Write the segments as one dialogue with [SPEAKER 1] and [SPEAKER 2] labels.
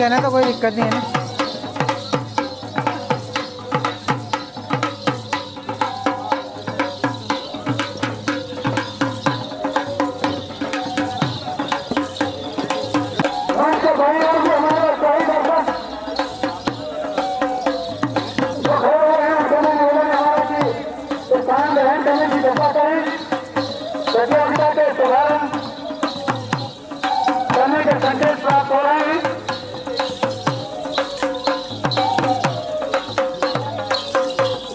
[SPEAKER 1] है ना, तो कोई दिक्कत नहीं है ना।
[SPEAKER 2] संदेश प्राप्त हो रहे हैं।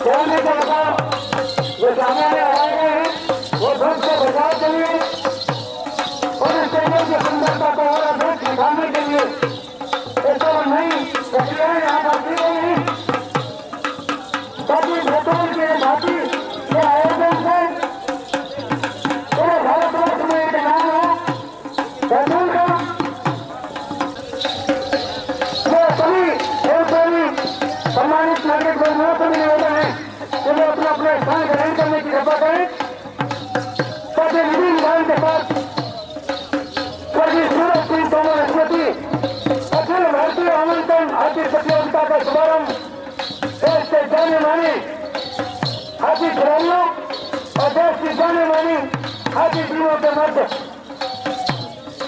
[SPEAKER 2] कहने के बाद जो सामने आए हैं वो धूप से बचाव के लिए और स्टेडियम की सुंदरता को और अधिक दिखाने के लिए ऐसा नई प्रक्रियाएं यहाँ पर की गई हैं ताकि बच्चों के भांति के आयोजन से पूरे भारतवर्ष में एक नाम हो बच्चों का। सम्मानित नागरिक बंधुओं को भी निवेदन है कि वे अपना अपना स्थान ग्रहण करने की कृपा करें ताकि विधि विधान के साथ स्वर्गीय सूरज सिंह तोमर स्मृति अखिल भारतीय आमंत्रण हाथी प्रतियोगिता का शुभारंभ देश के जाने माने हाथी खिलाड़ियों और देश की जाने मानी हाथी टीमों के मध्य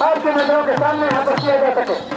[SPEAKER 2] आपके नजरों के सामने यहाँ पर किया जा सके।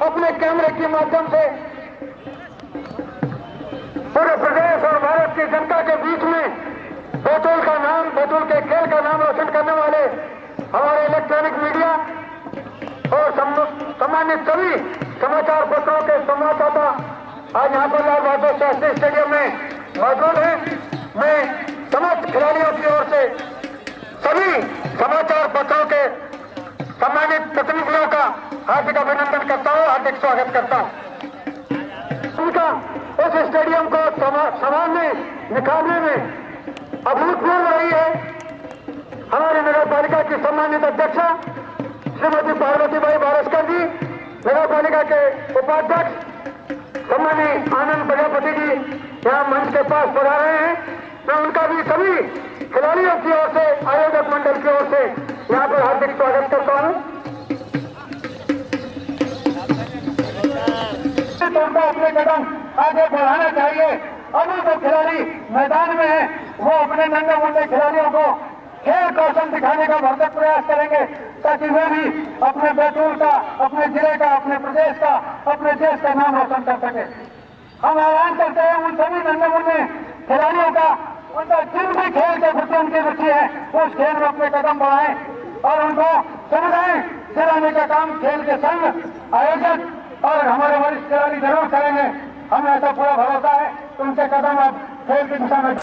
[SPEAKER 2] अपने कैमरे के माध्यम से पूरे प्रदेश और भारत की जनता के बीच में बैतूल का नाम, बैतूल के खेल का नाम रोशन करने वाले हमारे इलेक्ट्रॉनिक मीडिया और सम्मानित सभी समाचार पत्रों के संवाददाता आज यहाँ पर लाल बहादुर शास्त्री स्टेडियम में मौजूद हैं। मैं समस्त खिलाड़ियों की ओर से सभी समाचार पत्रों के सम्मानित प्रतिनिधियों का हार्दिक अभिनंदन करता हूँ, हार्दिक स्वागत करता हूँ। उनका उस स्टेडियम को सवाल में निकालने में अभूतपूर्व रही है हमारी नगर पालिका की सम्मानित अध्यक्षा श्रीमती पार्वतीबाई बारस्कर जी, नगर पालिका के उपाध्यक्ष सम्मानी आनंद प्रजापति जी यहाँ मंच के पास पढ़ा रहे हैं। मैं उनका भी सभी खिलाड़ियों की ओर से, आयोजक मंडल की ओर से यहाँ पर हार्दिक स्वागत करता हूँ। अपने कदम आगे बढ़ाना चाहिए। अभी जो खिलाड़ी मैदान में है वो अपने नन्हे मुन्ने खिलाड़ियों को खेल कौशल दिखाने का भरसक प्रयास करेंगे ताकि वे भी अपने बैतूल का, अपने जिले का, अपने प्रदेश का, अपने देश का नाम रोशन कर सके। हम आह्वान करते हैं उन सभी नन्हे मुन्ने खिलाड़ियों का, उनका जिन भी खेल के प्रति उनकी रुचि है उस खेल में अपने कदम बढ़ाएं और उनको समुदाय दिलाने का काम खेल के संघ आयोजक और हमारे वरिष्ठ खिलाड़ी जरूर करेंगे। हमें ऐसा पूरा भरोसा है कि उनके कदम अब खेल की दिशा में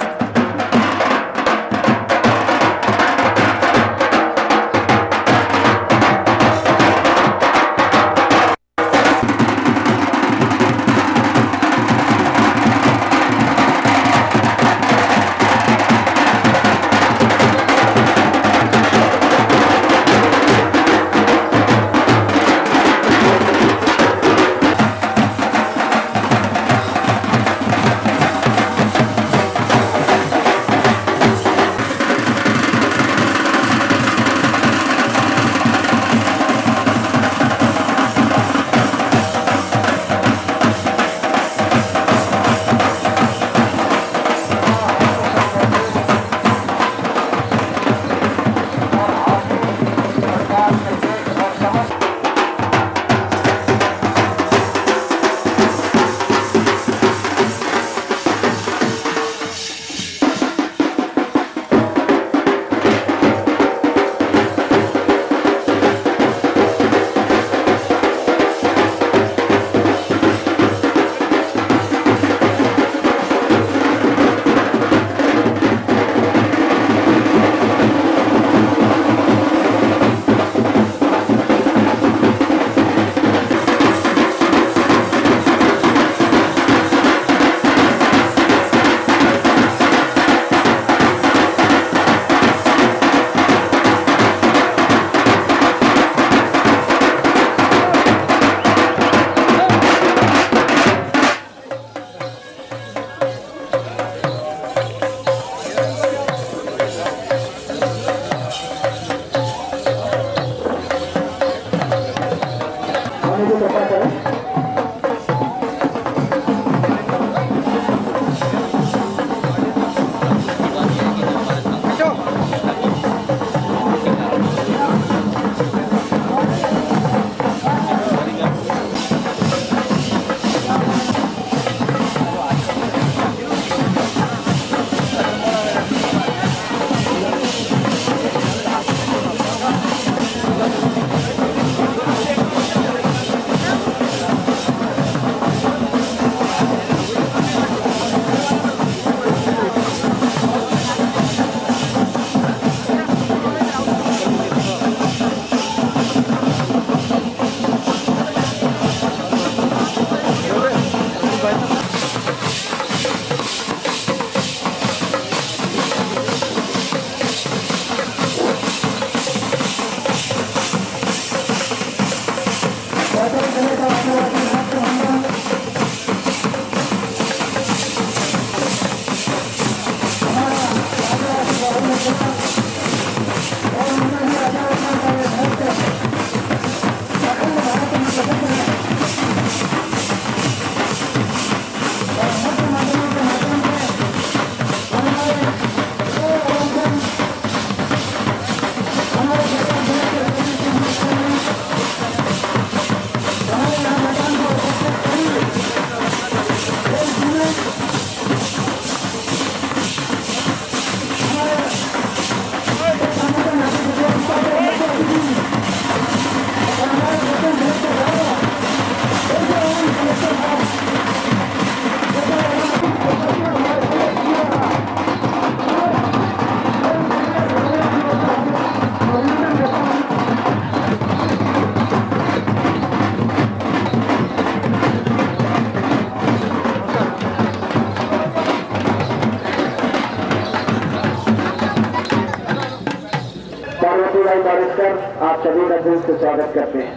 [SPEAKER 1] आप सभी का दिल से स्वागत करते हैं।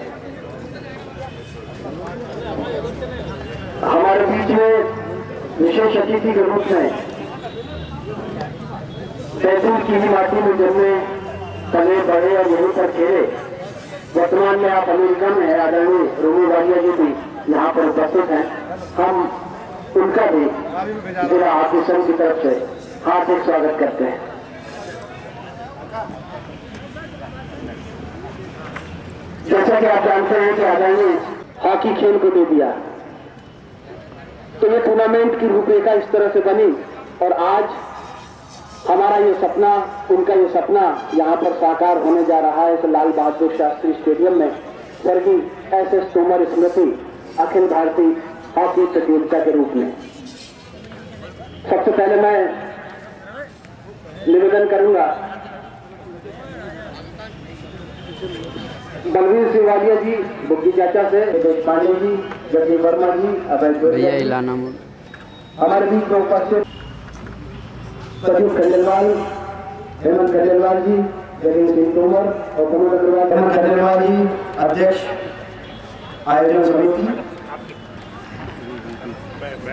[SPEAKER 1] हमारे बीच में विशेष अतिथि के रूप में बैतूल की ही माटी में जन्मे, पले बढ़े और यहीं पर खेले, वर्तमान में आप अमेरिका में है आदरणीय रोमी वालिया जी भी यहाँ पर उपस्थित हैं। हम उनका भी जिला हॉकी संघ की तरफ से हार्दिक स्वागत करते हैं। जैसा कि आप जानते हैं कि आदरणीय हॉकी खेल को दे दिया, तो ये टूर्नामेंट की रूपरेखा इस तरह से बनी और आज हमारा ये सपना, उनका ये सपना यहाँ पर साकार होने जा रहा है। इस लाल बहादुर शास्त्री स्टेडियम में स्वर्गीय SS तोमर स्मृति अखिल भारतीय हॉकी प्रतियोगिता के रूप में। सबसे पहले मैं निवेदन करूंगा बलवीर सिंह वालिया जी, बुग्गी चाचा से, देशपांडे जी, जगदीप वर्मा जी,
[SPEAKER 3] भैया इलाना
[SPEAKER 1] हमारे बीच में उपस्थित सचिव खंडेलवाल, हेमंत खंडेलवाल जी, जगदीप सिंह तोमर और प्रमोद अग्रवाल। हेमंत खंडेलवाल जी अध्यक्ष आयोजन समिति,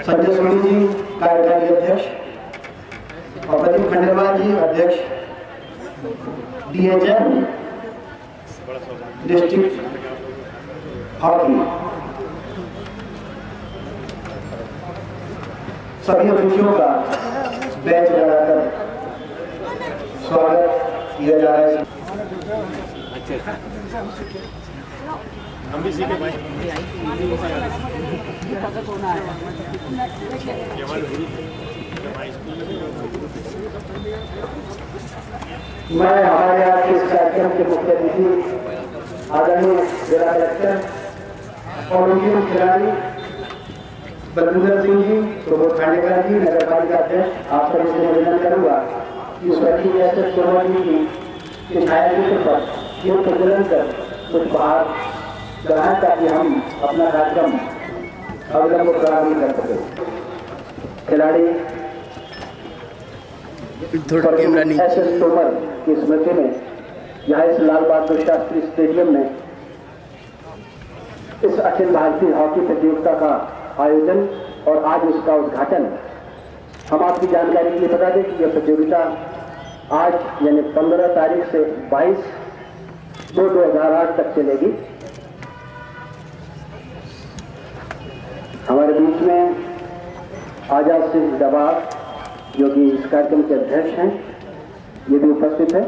[SPEAKER 1] संजय सोनी जी कार्यकारी अध्यक्ष और प्रदीप खंडेलवाल जी अध्यक्ष DHF डिस्ट्रिक्ट हॉकी। सभी अतिथियों का बैच लगाकर स्वागत किया जा रहा है। मैं हमारे आज के इस कार्यक्रम के मुख्य अतिथि आदरणीय जिला कलेक्टर और उनके खिलाड़ी बलविंदर सिंह जी, प्रमोद खांडेकर जी, नगर पालिका अध्यक्ष, आप सभी से निवेदन करूंगा कि स्वर्गीय SS तोमर जी की छायाचित्र पर योग प्रज्वलन कर कुछ बाहर बढ़ाएं ताकि हम अपना कार्यक्रम अविलंब प्रारंभ कर सके। खिलाड़ी SS तोमर की स्मृति में यहाँ इस लाल बहादुर शास्त्री स्टेडियम में इस अखिल भारतीय हॉकी प्रतियोगिता का आयोजन और आज उसका उद्घाटन। हम आपकी जानकारी के लिए बता दें कि यह प्रतियोगिता आज यानी 15 तारीख से 22/2/2008 तक चलेगी। हमारे बीच में आजाद सिंह दबाग जो कि इस कार्यक्रम के अध्यक्ष हैं, ये भी उपस्थित है।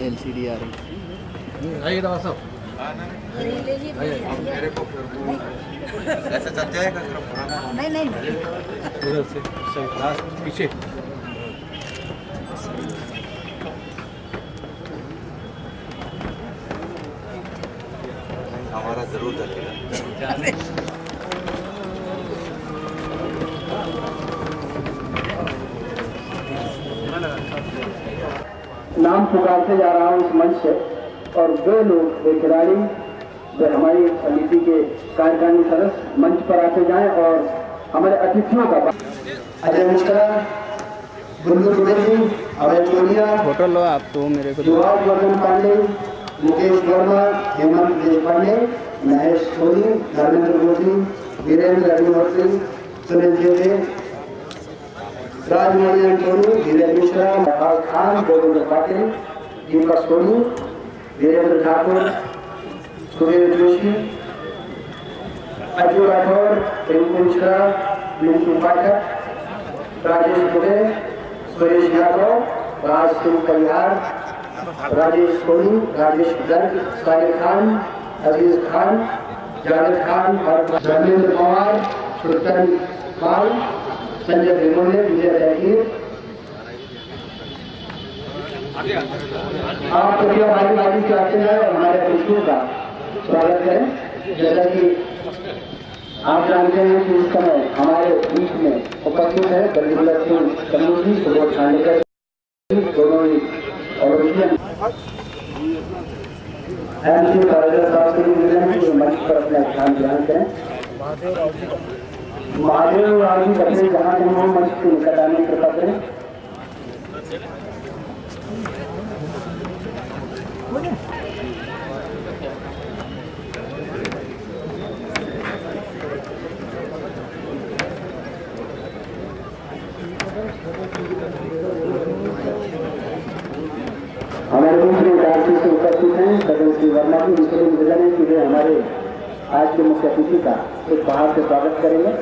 [SPEAKER 3] LCD आ रही
[SPEAKER 4] मेरे को फिर ऐसे चल जाएगा। नहीं उधर से लास्ट पीछे हमारा जरूर चलेगा।
[SPEAKER 1] नाम पुकारते जा रहा हूं इस मंच से और वे लोग, वे खिलाड़ी, वे हमारी समिति के कार्यकारिणी सदस्य मंच पर आते जाएं और हमारे अतिथियों का अजय मिश्रा, बुल्लू जी, अभय चोलिया,
[SPEAKER 3] फोटो लो आप तो मेरे को
[SPEAKER 1] सुभाष वर्धन पांडे, मुकेश वर्मा, हेमंत देशपांडे, महेश सोनी, धर्मेंद्र मोदी, वीरेंद्र अग्निहोत्री, सुनील जेठे, राजमौली अंटोनी, धीरज मिश्रा, महाल खान, गोविंद पाटिल, दीपक सोनी, वीरेंद्र ठाकुर, सुरेश जोशी, अजय राठौर, रिंकू मिश्रा, मिंटू पाठक, राजेश दुबे, सुरेश यादव, राज सिंह कलियार, राजेश सोनी, राजेश गर्ग, साहिल खान, अजीज खान, जावेद खान और धर्मेंद्र पवार, सुल्तान पाल, संजय भिगोले, विजय जयगीर। आप कृपया भाई से आते हैं और हमारे अतिथियों का स्वागत करें। जैसा कि आप जानते हैं कि इस समय हमारे बीच में उपस्थित है बल्लभ सिंह कन्नू जी, सुबोध खांडेकर जी, दोनों ही ओलंपियन एमसी पारेगर साहब के लिए मंच पर अपना ध्यान ग्रहण करें। महादेव राव जी अपने जहां जहां मंच के निकट आने की कृपा करें। हमारे दूसरे राज्य से उपस्थित हैं सदन श्री वर्मा जी, जिसके निवेदन है कि वे हमारे आज के मुख्य अतिथि का एक बाहर से स्वागत करेंगे।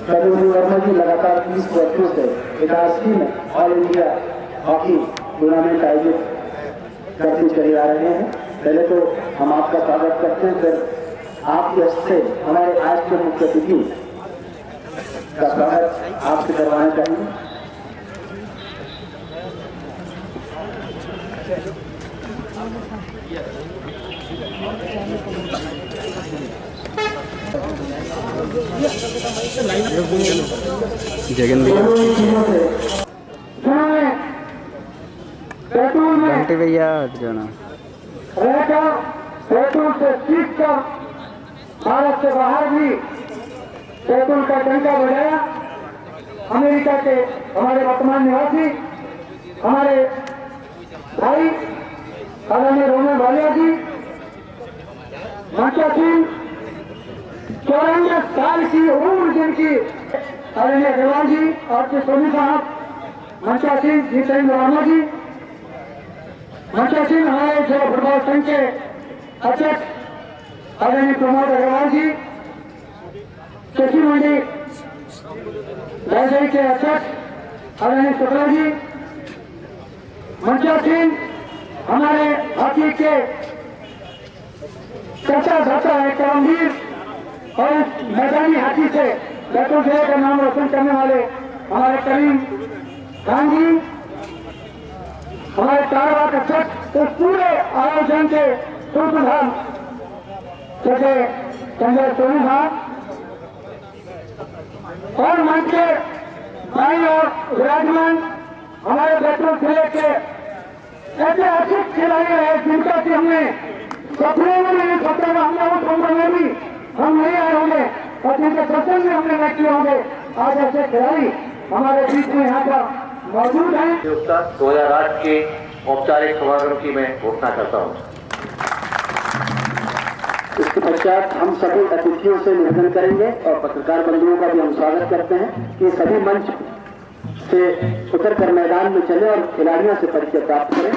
[SPEAKER 1] सदन श्री वर्मा जी लगातार 30 वर्षों से इटारसी में ऑल इंडिया हॉकी टूर्नामेंट आयोजित करते चले आ रहे हैं। पहले तो हम आपका स्वागत करते हैं, फिर आपके हस्ते हमारे आज के मुख्य अतिथि का स्वागत आपसे करवाना चाहेंगे।
[SPEAKER 3] जगन भैया, घंटे भैया हट जाना।
[SPEAKER 2] रहकर बैतूल से सीख कर भारत से बाहर भी बैतूल का डंका बजाया। अमेरिका के हमारे वर्तमान निवासी हमारे भाई आदरणीय रोमन भालिया जी, मंचा सिंह 94 साल की उम्र जिनकी आदरणीय अग्रवाल जी और के सोनी साहब, मंचा सिंह जितेंद्र वर्मा जी, मंचा सिंह हमारे जिला फुटबॉल संघ के अध्यक्ष आदरणीय प्रमोद अग्रवाल जी, कृषि मंडी राजशाही के अध्यक्ष आदरणीय शुक्ला जी, मंचा सिंह हमारे हॉकी के चर्चा धाता है, करमवीर और मैदानी हॉकी से बैतूल जिले का नाम रोशन करने वाले हमारे करीम खान जी, हमारे कार्यवाहक अध्यक्ष, इस पूरे आयोजन के सूत्रधार जैसे संजय सोनी साहब और मंच के भाई और विराजमान हमारे बैतूल जिले के ऐतिहासिक खिलाड़ी है जिनका कि हमने सपने में नहीं सोचा, हमने उस उम्र में भी हम नहीं आए होंगे और जिनके दर्शन में हमने न किए होंगे। आज ऐसे खिलाड़ी हमारे बीच में यहाँ पर मौजूद हैं।
[SPEAKER 5] 2008 के औपचारिक समागम की मैं घोषणा करता हूँ।
[SPEAKER 1] इसके पश्चात हम सभी अतिथियों से निवेदन करेंगे और पत्रकार बंधुओं का भी हम स्वागत करते हैं कि सभी मंच से उतरकर मैदान में चले और खिलाड़ियों से परिचय प्राप्त करें।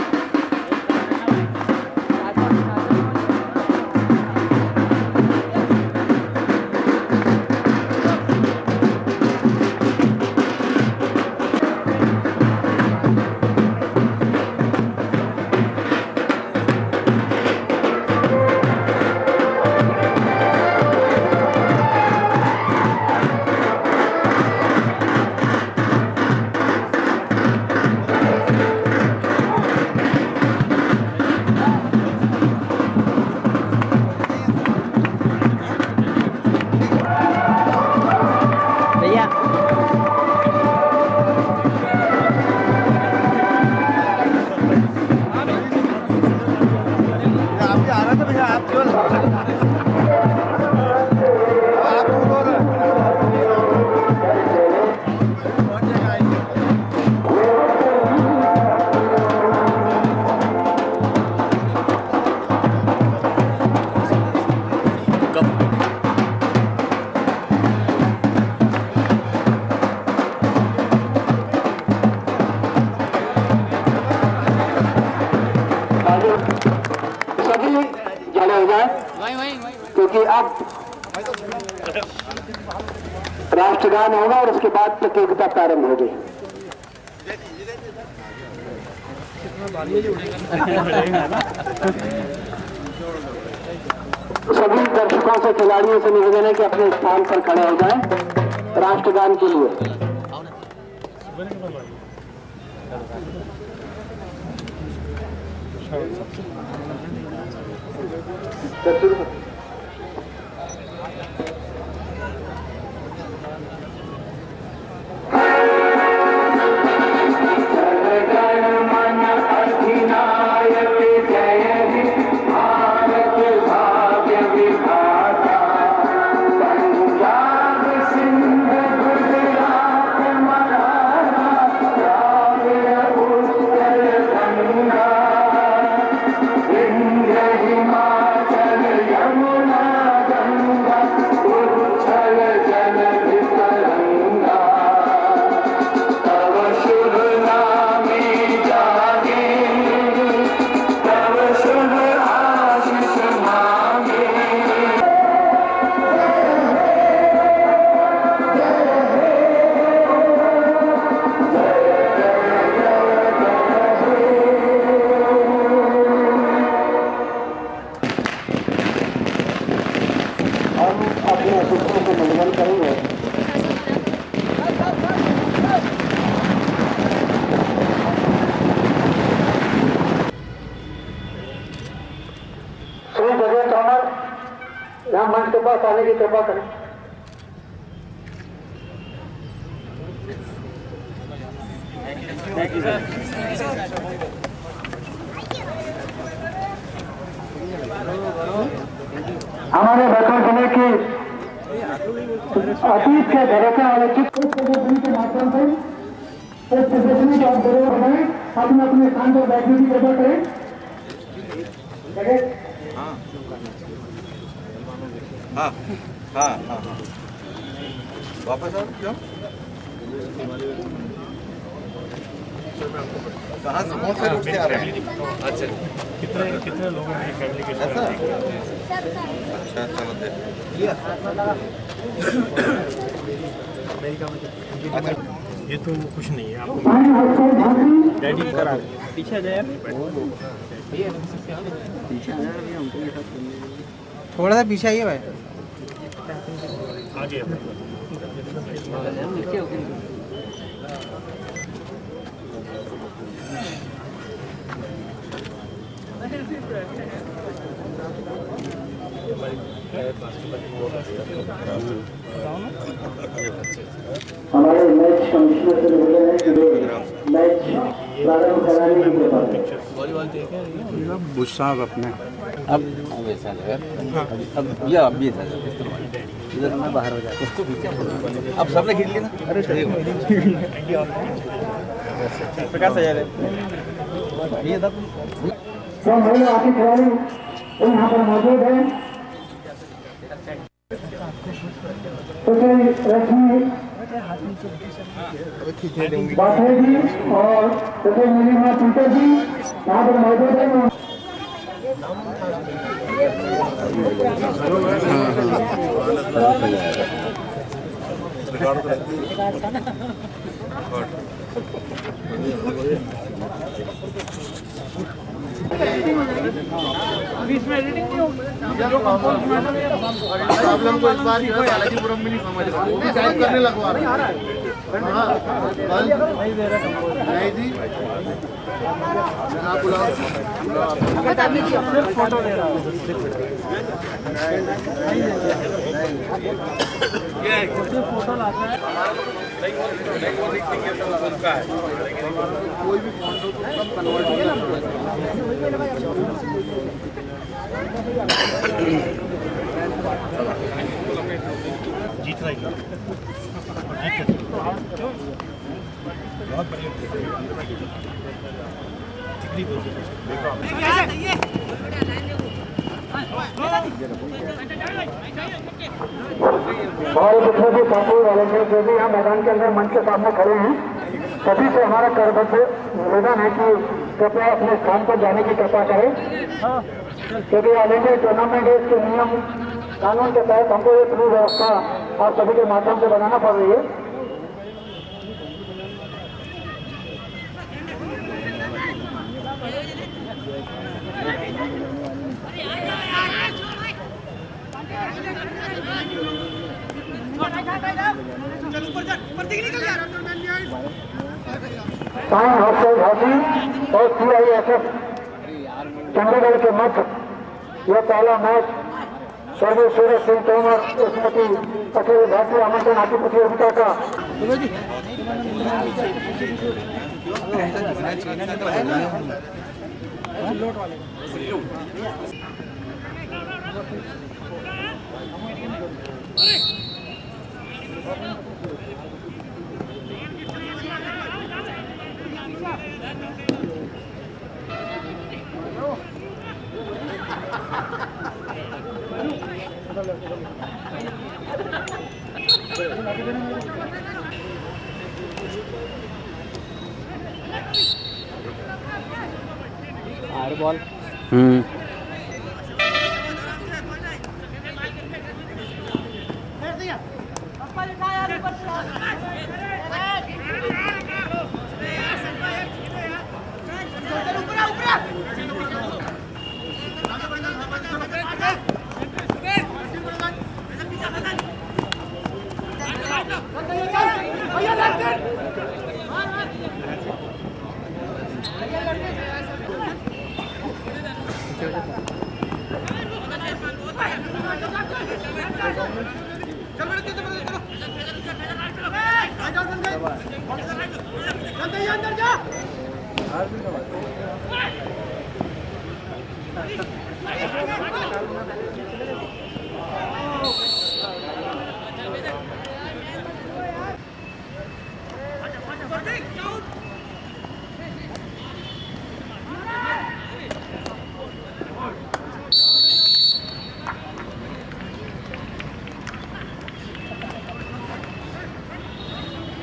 [SPEAKER 1] क्योंकि अब राष्ट्रगान होगा और उसके बाद प्रतियोगिता प्रारंभ होगी। सभी दर्शकों से खिलाड़ियों से निवेदन है कि अपने स्थान पर खड़े हो जाएं राष्ट्रगान के लिए।
[SPEAKER 2] तोमर यहाँ मंच के पास आने की कृपा करें। हमारे बैतूल जिले की अतीत के धरोहर वाले चित्र के माध्यम से एक प्रदर्शनी का जरूर बनाए, अपने अपने स्थान पर बैठने की कृपा करें।
[SPEAKER 4] हाँ हाँ हाँ हाँ वापस आओ क्यों कहाँ से कौन से रूट से आ रहे हैं? अच्छा
[SPEAKER 6] कितने लोगों की फैमिली के
[SPEAKER 4] ऐसा अच्छा चलो दे अच्छा
[SPEAKER 6] ये तो कुछ नहीं है आपको डैडी करा पीछे आ जाए
[SPEAKER 3] थोड़ा सा पीछे आइए भाई।
[SPEAKER 6] आगे
[SPEAKER 1] हमारे मैच कमिश्नर से निवेदन है कि मैच प्रारंभ कराने की कृपा करें।
[SPEAKER 3] गुस्सा अपने
[SPEAKER 7] अब ऐसा लगा अब या अब भी ऐसा लगा इधर मैं बाहर हो जाता उसको पीछे अब सबने खींच लिया ना अरे प्रकाश आ जा रहे ये था
[SPEAKER 2] तो मेरे आके खिलाड़ी यहाँ पर मौजूद है। रश्मि बाठे जी और मेरी माँ पीटर जी यहाँ पर मौजूद है।
[SPEAKER 8] प्रॉब्लम को इस बार जो है बालाजीपुरम में नहीं समझ रहा, वो भी टाइप करने लगवा रहा है। नहीं जी आप बुलाओ फोटो ले रहा फोटो लाता है कोई भी फोटो कन्वर्ट
[SPEAKER 6] जीत रही बहुत बढ़िया
[SPEAKER 2] और जितने भी साथी वॉलंटियर जो भी यहाँ मैदान के अंदर मंच के सामने खड़े हैं सभी से हमारा कर्तव्य निवेदन है कि कृपया अपने स्थान पर जाने की कृपा करें, क्योंकि ऑल इंडिया टूर्नामेंट है, इसके नियम कानून के तहत हमको एक पूरी व्यवस्था आप सभी के माध्यम से बनाना पड़ रही है। साइन हॉस्टल झांसी और CISF चंडीगढ़ के मध्य यह पहला मैच स्वर्गीय सूरज सिंह तोमर स्मृति अखिल भारतीय आमंत्रण हाकी प्रतियोगिता का
[SPEAKER 3] बॉल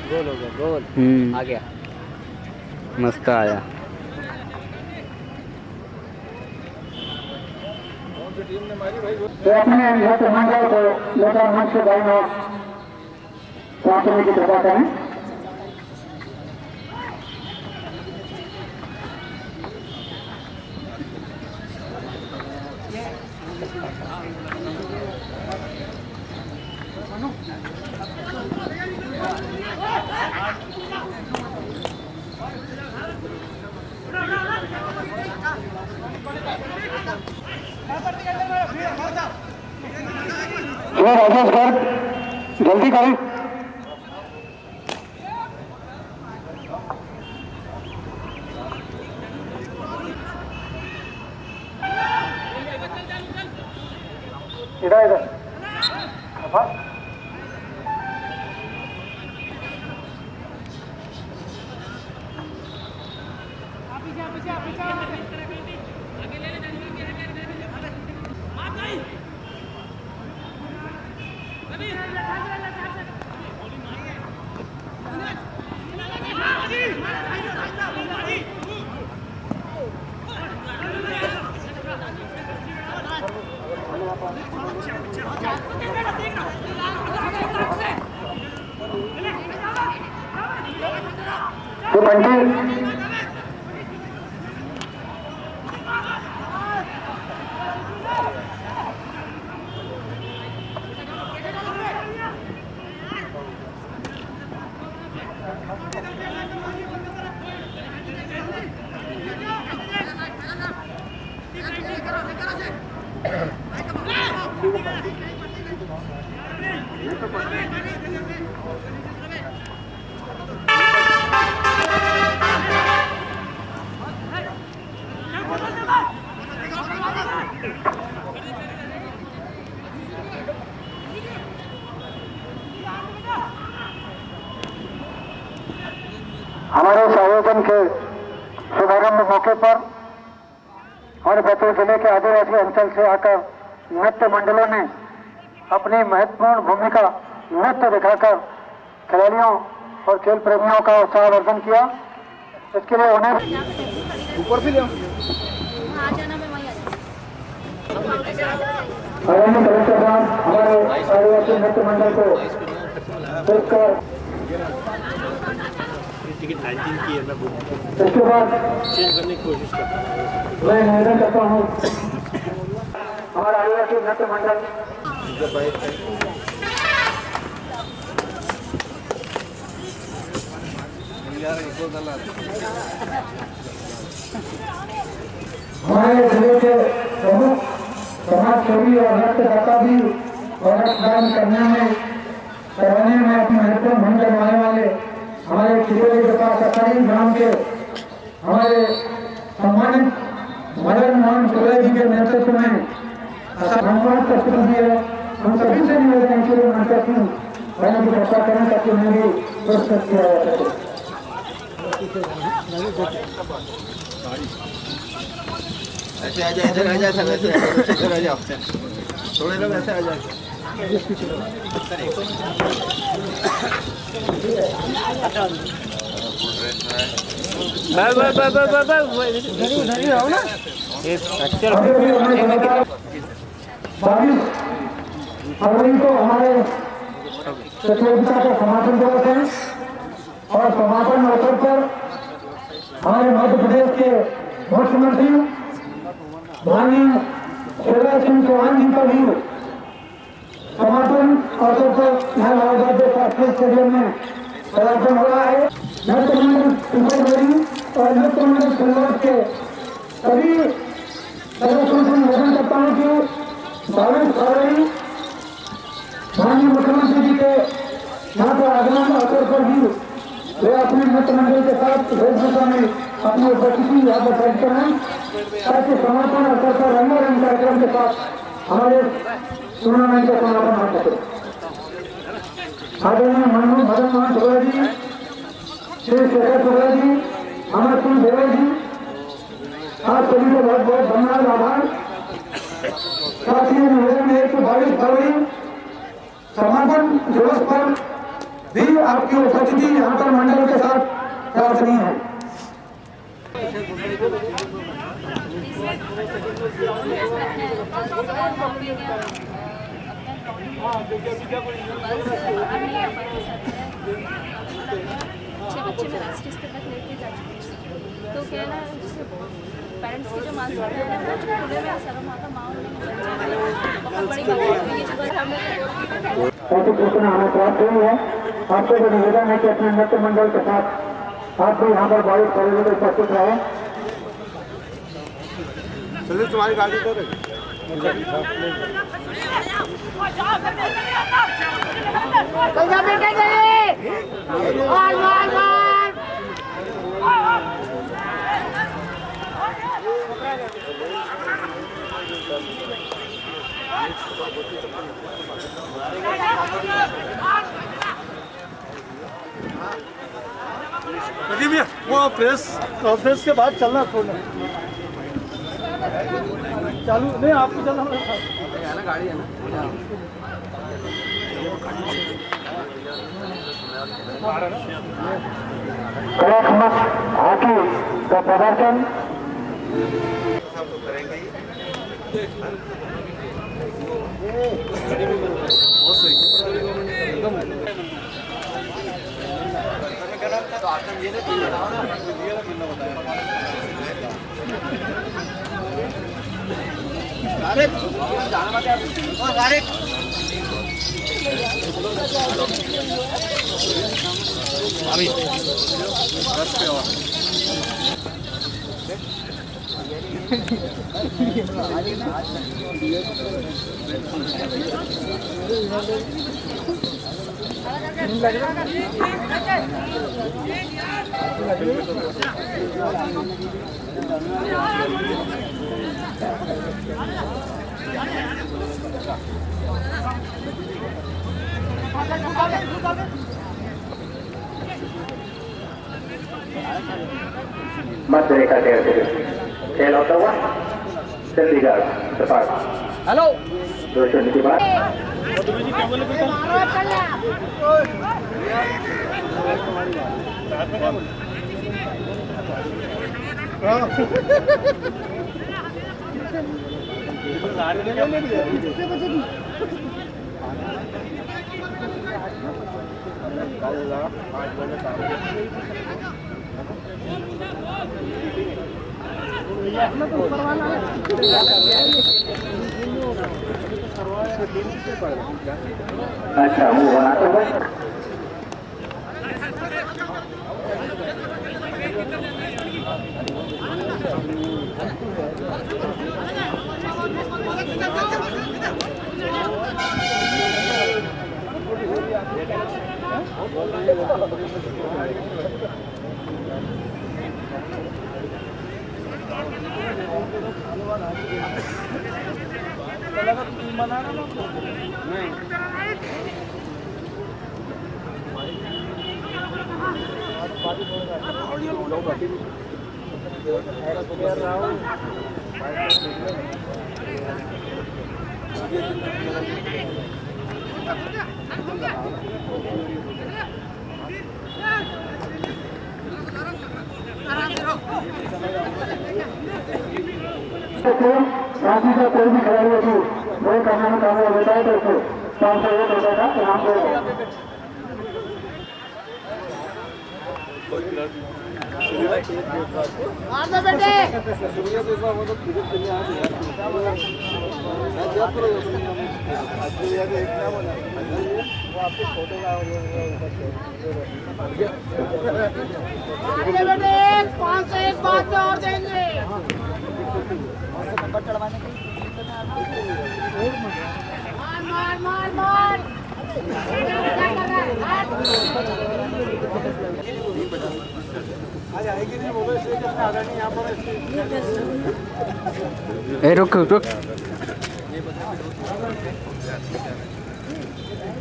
[SPEAKER 3] गोल हो गया, गोल आ गया, मस्त आया।
[SPEAKER 2] तो अपने नृत्य मंडल को लेकर मंच से गाएंगे पहुंचने की कृपा करें। राजेश गर्ग जल्दी करें। इधर इधर तो बंटी हमारे इस आयोजन के शुभारंभ मौके पर हमारे बैतूल जिले के आदिवासी अंचल से आकर नृत्य मंडलों ने अपनी महत्वपूर्ण भूमिका नृत्य दिखाकर खिलाड़ियों और खेल प्रेमियों का उत्साहवर्धन किया। इसके लिए उन्हें ऊपर भी आगामी परीक्षा के बाद हमारे आदिवासी नृत्य मंडल को पुरस्कार
[SPEAKER 6] टिकट हाइजीन की है, मैं
[SPEAKER 2] इसके बाद
[SPEAKER 6] चेंज करने की कोशिश करता हूँ।
[SPEAKER 2] मैं निवेदन करता हूँ हमारा आदिवासी नृत्य मंडल हमारे जिले के प्रमुख समाज सेवी और नृत्यदाता भी रक्तदान करवाने में अपनी महत्वपूर्ण भूमिका निभाने वाले हमारे चिड़ोली के पास असाई ग्राम के हमारे सम्मानित मदन मोहन सुरय जी के नेतृत्व में धन्यवाद प्रस्तुत हुई है। हम सभी से निवेदन है कि मंत्र की बहनों की चर्चा करें ताकि उन्हें भी पुरस्कृत किया जा सके।
[SPEAKER 7] ऐसे आ जाए, इधर आ जाए, सब ऐसे इधर आ जाओ, थोड़े लोग ऐसे आ जाए।
[SPEAKER 2] बाईस फरवरी को हमारे प्रतियोगिता का समापन दिवस है और समापन अवसर पर हमारे मध्य प्रदेश के मुख्यमंत्री माननीय शिवराज सिंह चौहान जी का भी समापन अवसर पर यहाँ लालगढ़ शास्त्रीय स्टेडियम में पदार्पण हो रहा है। नृत्य मंडल सुपरमेरी और नृत्य मंडल खिलवाड़ के सभी सदस्यों से निवेदन करता हूँ कि 22 फरवरी अवसर पर भी वे अपने मित्र मंडल के साथ वेशभूषा में अपनी उपस्थिति यहाँ पर दर्ज कराएं ताकि समापन अवसर पर रंगारंग कार्यक्रम के साथ हमारे टूर्नामेंट का समापन हो सके। आदरणीय मनु मदन मोहन सुगरा जी, श्री शेखर सुगरा जी, अमर सिंह देवर जी, आप सभी को बहुत बहुत धन्यवाद आभार। साथ ही निवेदन है कि 22 फरवरी समापन दिवस पर भी आपकी उपस्थिति यहाँ पर मंडल के साथ प्रार्थनीय है।
[SPEAKER 9] बच्चे में राष्ट्रीय स्तर तक लेके जा चुके तो क्या है ना, जैसे पेरेंट्स की जो मानसिकता है ना, वो खुले में शर्म आता माहौल बहुत बड़ी बात है। ये जगह हमें
[SPEAKER 2] ऐसी सूचना हमें प्राप्त हुई है। आपसे जो निवेदन है कि अपने नृत्य मंडल के साथ आप भी यहाँ पर 22 फरवरी को उपस्थित रहे।
[SPEAKER 8] चलिए तुम्हारी गाड़ी तो भैया वो प्रेस कॉन्फ्रेंस के बाद चलना थोड़ा चालू नहीं, आपको चलना होगा।
[SPEAKER 7] गाड़ी है ना
[SPEAKER 2] कलात्मक हॉकी का प्रदर्शन
[SPEAKER 5] मध्य रेखा तैयार करें। खेल होता हुआ चंडीगढ़ सफार
[SPEAKER 3] हेलो
[SPEAKER 5] 2 शून्य के बाद अच्छा वो बनाते हुए राशि का कोई भी खिलाड़ी यदि गोल करने में कामयाब होता है तो उसे 501 रुपए का इनाम देगा।
[SPEAKER 9] बेटे 501 बात पे और देंगे नंबर चढ़वाने के मार मार मार मार क्या कर रहा है
[SPEAKER 3] ए रुक रुक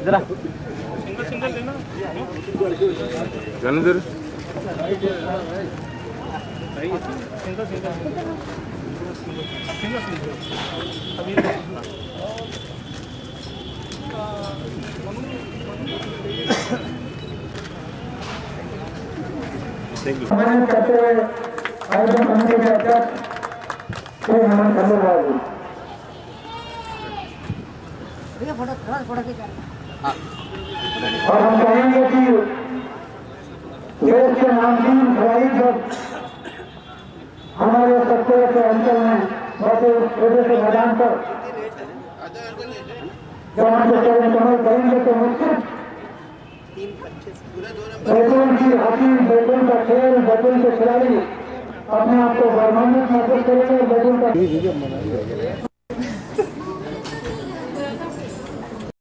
[SPEAKER 3] जरा
[SPEAKER 6] जाने
[SPEAKER 2] सम्मानित करते हुए आयोजन समिति के अध्यक्ष श्री हेमंत खंडेलवाल जी। और हम कहेंगे कि देश के नामचीन खिलाड़ी जब हमारे सत्तर के अंचल में बैठे छोटे से मैदान पर जब हमसे कमल करेंगे तो निश्चित बैतूल की हॉकी, बैतूल का खेल, बैतूल के खिलाड़ी अपने आप को गौरवान्वित महसूस करेंगे। बैतूल का